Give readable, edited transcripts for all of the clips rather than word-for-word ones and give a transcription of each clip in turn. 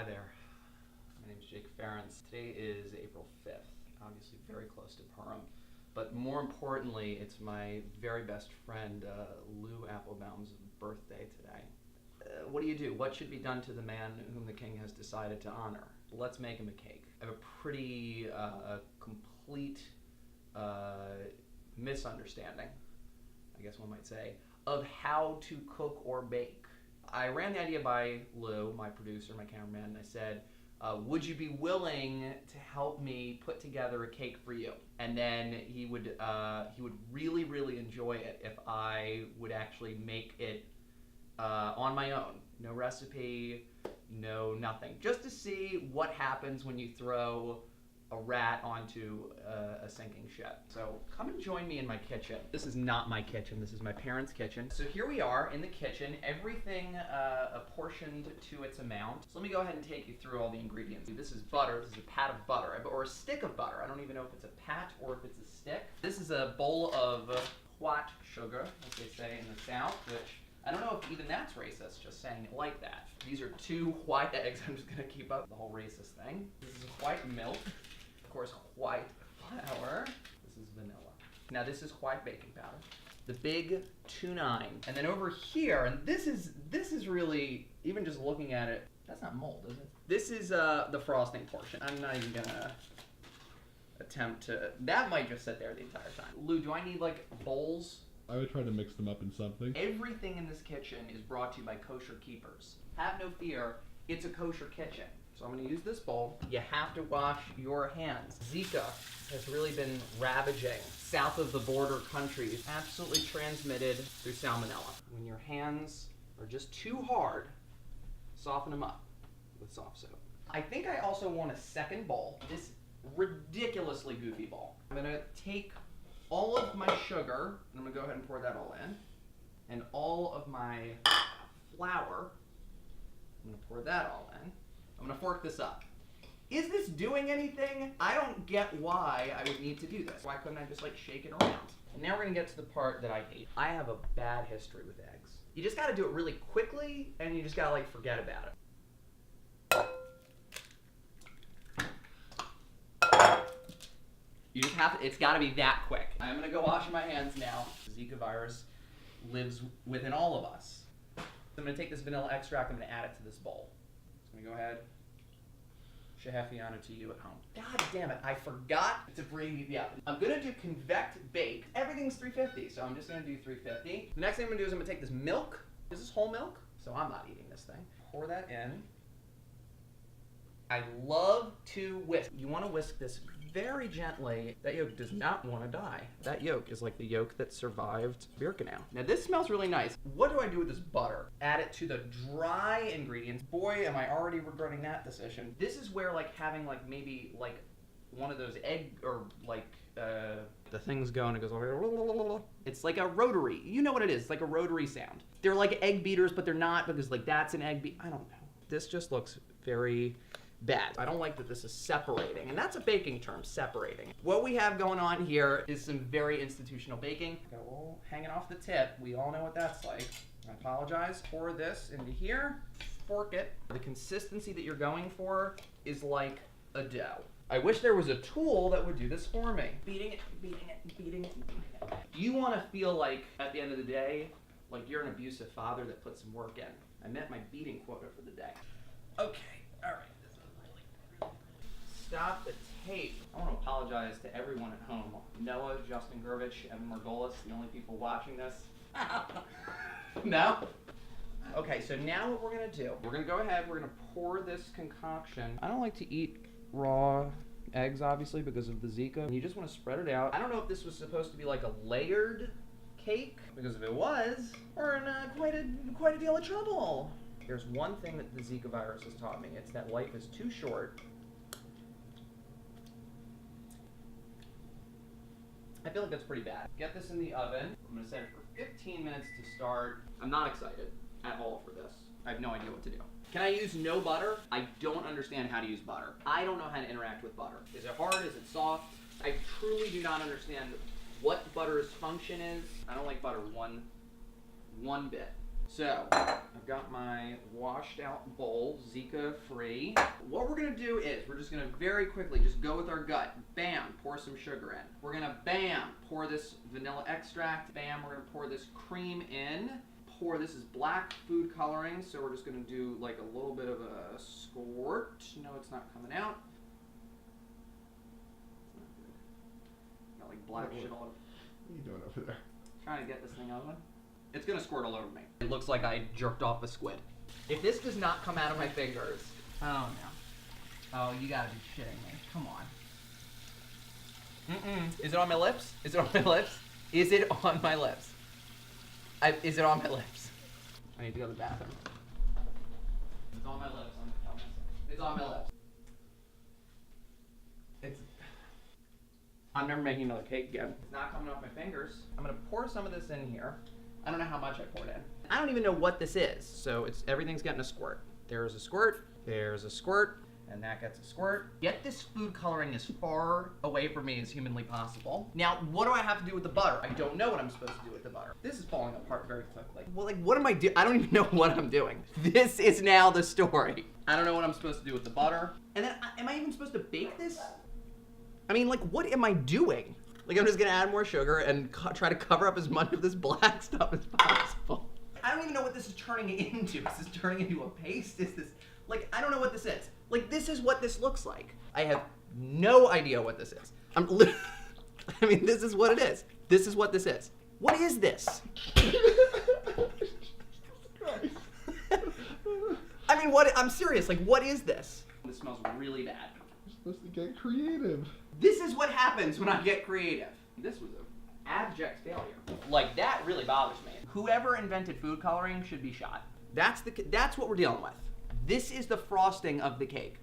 Hi there. My name is Jake Ferentz. Today is April 5th, obviously very close to Purim. But more importantly, it's my very best friend, Lou Applebaum's birthday today. What do you do? What should be done to the man whom the king has decided to honor? Let's make him a cake. I have a pretty complete misunderstanding, I guess one might say, of how to cook or bake. I ran the idea by Lou, my producer, my cameraman, and I said, would you be willing to help me put together a cake for you? And then he would really, really enjoy it if I would actually make it on my own. No recipe, no nothing. Just to see what happens when you throw a rat onto a sinking ship. So come and join me in my kitchen. This is not my kitchen, this is my parents' kitchen. So here we are in the kitchen, everything apportioned to its amount. So let me go ahead and take you through all the ingredients. This is butter, this is a pat of butter, or a stick of butter. I don't even know if it's a pat or if it's a stick. This is a bowl of white sugar, as they say in the South, which I don't know if even that's racist, just saying it like that. These are 2 white eggs. I'm just gonna keep up the whole racist thing. This is white milk. Of course, white flour. This is vanilla. Now this is white baking powder. The big 2-9. And then over here, and this is really, even just looking at it, that's not mold, is it? This is the frosting portion. I'm not even gonna attempt to, that might just sit there the entire time. Lou, do I need like bowls? I would try to mix them up in something. Everything in this kitchen is brought to you by Kosher Keepers. Have no fear, it's a kosher kitchen. So I'm going to use this bowl. You have to wash your hands. Zika has really been ravaging south of the border countries, absolutely transmitted through salmonella. When your hands are just too hard, soften them up with soft soap. I think I also want a second bowl, this ridiculously goofy bowl. I'm going to take all of my sugar, and I'm going to go ahead and pour that all in, and all of my flour, I'm going to pour that all in. I'm gonna fork this up. Is this doing anything? I don't get why I would need to do this. Why couldn't I just like shake it around? And now we're gonna get to the part that I hate. I have a bad history with eggs. You just gotta do it really quickly and you just gotta like forget about it. You just have to, it's gotta be that quick. I'm gonna go wash my hands now. The Zika virus lives within all of us. So I'm gonna take this vanilla extract, I'm gonna add it to this bowl. I'm gonna go ahead, Shehefiana to you at home. God damn it, I forgot to bring the oven. I'm gonna do convect bake. Everything's 350, so I'm just gonna do 350. The next thing I'm gonna do is I'm gonna take this milk. Is this whole milk? So I'm not eating this thing. Pour that in. I love to whisk. You wanna whisk this very gently. That yolk does not want to die. That yolk is like the yolk that survived Birkenau. Now this smells really nice. What do I do with this butter? Add it to the dry ingredients. Boy, am I already regretting that decision. This is where like having like maybe like one of those egg or like the things go and it goes. It's like a rotary. You know what it is? It's like a rotary sound. They're like egg beaters, but they're not because like that's an egg beat. I don't know. This just looks very bad. I don't like that this is separating, and that's a baking term, separating. What we have going on here is some very institutional baking. Got a little hanging off the tip. We all know what that's like. I apologize. Pour this into here, fork it. The consistency that you're going for is like a dough. I wish there was a tool that would do this for me. Beating it, beating it, beating it, beating it. You want to feel like, at the end of the day, like you're an abusive father that put some work in. I met my beating quota for the day. Okay, all right. Stop the tape. I want to apologize to everyone at home. Noah, Justin Gervich, Evan Margolis, the only people watching this. No? Okay, so now what we're going to do, we're going to go ahead, we're going to pour this concoction. I don't like to eat raw eggs, obviously, because of the Zika. You just want to spread it out. I don't know if this was supposed to be like a layered cake, because if it was, we're in quite a deal of trouble. There's one thing that the Zika virus has taught me. It's that life is too short. I feel like that's pretty bad. Get this in the oven. I'm gonna set it for 15 minutes to start. I'm not excited at all for this. I have no idea what to do. Can I use no butter? I don't understand how to use butter. I don't know how to interact with butter. Is it hard? Is it soft? I truly do not understand what butter's function is. I don't like butter one bit. So, I've got my washed out bowl, Zika free. What we're gonna do is, we're just gonna very quickly just go with our gut. Bam, pour some sugar in. We're gonna, bam, pour this vanilla extract. Bam, we're gonna pour this cream in. This is black food coloring, so we're just gonna do like a little bit of a squirt. No, it's not coming out. It's not good. Got like black shit all over. What are you doing over there? Trying to get this thing open. It's gonna squirt all over me. It looks like I jerked off a squid. If this does not come out of my fingers, oh no. Oh, you gotta be shitting me. Come on. Is it on my lips? Is it on my lips? Is it on my lips? Is it on my lips? I need to go to the bathroom. It's on my lips. It's on my lips. I'm never making another cake again. It's not coming off my fingers. I'm gonna pour some of this in here. I don't know how much I poured in. I don't even know what this is. So everything's getting a squirt. There's a squirt, there's a squirt, and that gets a squirt. Get this food coloring as far away from me as humanly possible. Now, what do I have to do with the butter? I don't know what I'm supposed to do with the butter. This is falling apart very quickly. Well, like, what am I doing? I don't even know what I'm doing. This is now the story. I don't know what I'm supposed to do with the butter. And then, am I even supposed to bake this? I mean, like, what am I doing? Like, I'm just gonna add more sugar and try to cover up as much of this black stuff as possible. I don't even know what this is turning into. Is this turning into a paste? Is this, like, I don't know what this is. Like, this is what this looks like. I have no idea what this is. I mean, this is what it is. This is what this is. What is this? I mean, I'm serious. Like, what is this? This smells really bad. You're supposed to get creative. This is what happens when I get creative. This was an abject failure. Like, that really bothers me. Whoever invented food coloring should be shot. That's what we're dealing with. This is the frosting of the cake.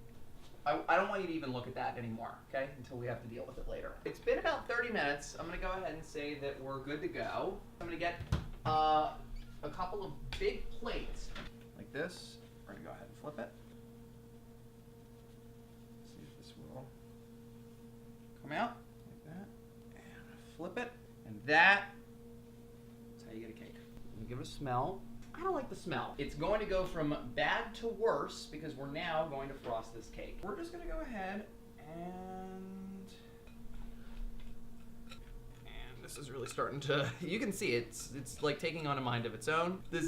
I don't want you to even look at that anymore, okay? Until we have to deal with it later. It's been about 30 minutes. I'm gonna go ahead and say that we're good to go. I'm gonna get a couple of big plates like this. We're gonna go ahead and flip it. See if this will come out like that. And flip it. And that's how you get a cake. Let me give it a smell. I don't like the smell. It's going to go from bad to worse because we're now going to frost this cake. We're just going to go ahead and this is really starting to, you can see it's like taking on a mind of its own. This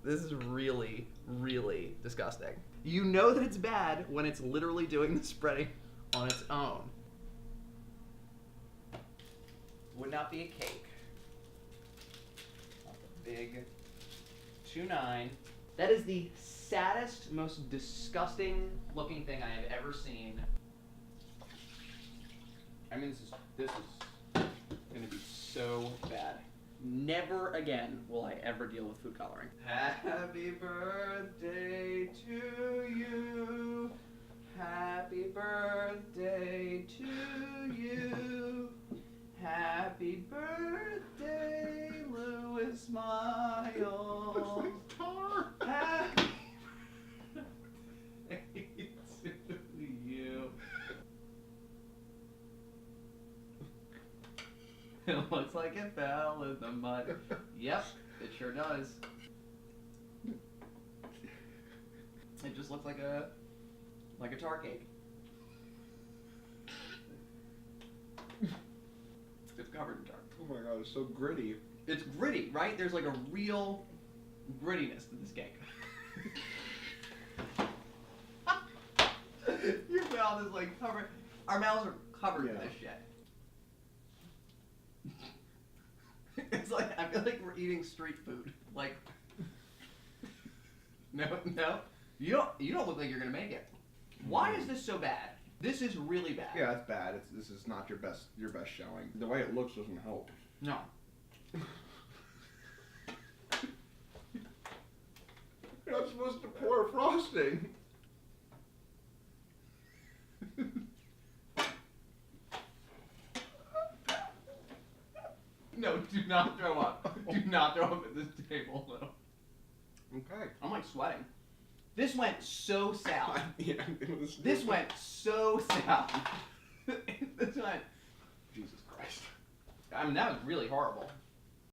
is really, really disgusting. You know that it's bad when it's literally doing the spreading on its own. Would not be a cake. Not the big 2.9. That is the saddest, most disgusting looking thing I have ever seen. I mean, this is gonna be so bad. Never again will I ever deal with food coloring. Happy birthday to you. Happy birthday to you. Happy birthday, Louis Miles. Happy birthday to you. It looks like it fell in the mud. Yep, it sure does. It just looks like a tar cake. It's covered in tar. Oh my god, it's so gritty. It's gritty, right? There's like a real grittiness to this cake. Your mouth is like covered. Our mouths are covered in this shit. It's like, I feel like we're eating street food. Like, no, you don't look like you're gonna make it. Why is this so bad? This is really bad. Yeah, it's bad. This is not your best showing. The way it looks doesn't help. No. You're not supposed to pour frosting. No, do not throw up. Do not throw up at this table, though. Okay. I'm like sweating. This went so south. Yeah, this went so south. This went. Jesus Christ. I mean, that was really horrible.